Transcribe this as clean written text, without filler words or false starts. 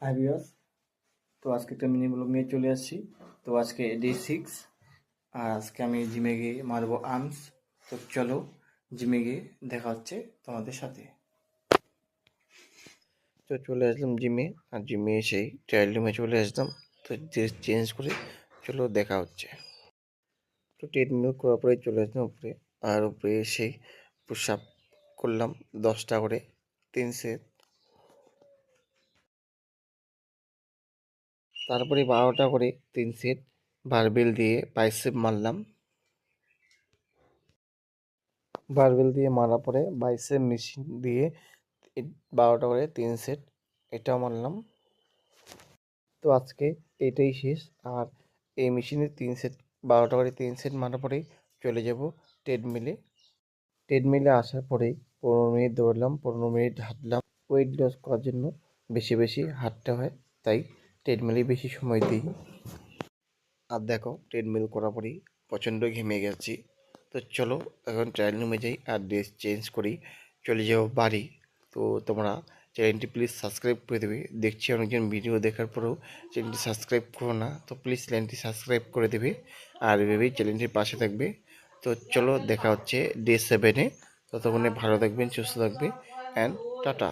Hi viewers, তো আজকে একটা মিনি ব্লগ নিয়ে চলে আসছি। তো আজকে ডে 6 আর আজকে আমি জিমে গিয়ে মারবো আর্মস। তো চলো জিমে গিয়ে দেখা হচ্ছে তোমাদের সাথে। তো চলে আসলাম জিমে, আর জিমে এসেই ট্রায়াল রুমে চলে আসলাম। তো ড্রেস চেঞ্জ করে চলো দেখা হচ্ছে। তো ট্রেডমিল করার পরে চলে আসলাম উপরে, আর উপরে এসেই পুশ আপ করলাম 10টা করে 3 সেট। তারপরে 12টা করে 3 সেট বারবেল দিয়ে বাইসেপ মারলাম। বারবেল দিয়ে মারা পরে বাইসেপ মেশিন দিয়ে 12টা করে 3 সেট এটাও মারলাম। তো আজকে এটাই শেষ। আর এই মেশিনে 3 সেট 12টা করে 3 সেট মারা পরেই চলে যাব ট্রেডমিলে। ট্রেডমিলে আসার পরেই 15 মিনিট দৌড়লাম, 15 মিনিট হাঁটলাম। ওয়েট লস করার জন্য বেশি বেশি হাঁটতে হয়, তাই ট্রেডমিলে বেশি সময় দিই। আর দেখো ট্রেডমিল করার পরেই প্রচণ্ড ঘেমে গেছি। তো চলো এখন ট্রায়াল রুমে যাই আর ড্রেস চেঞ্জ করি, চলে যাবো বাড়ি। তো তোমরা চ্যানেলটি প্লিজ সাবস্ক্রাইব করে দেবে। দেখছি অনেকজন ভিডিও দেখার পরেও চ্যানেলটি সাবস্ক্রাইব করো না, তো প্লিজ চ্যানেলটি সাবস্ক্রাইব করে দেবে আর এভাবেই চ্যানেলটির পাশে থাকবে। তো চলো দেখা হচ্ছে ডে 7-এ। ততক্ষণে ভালো থাকবেন, সুস্থ থাকবে অ্যান্ড টাটা।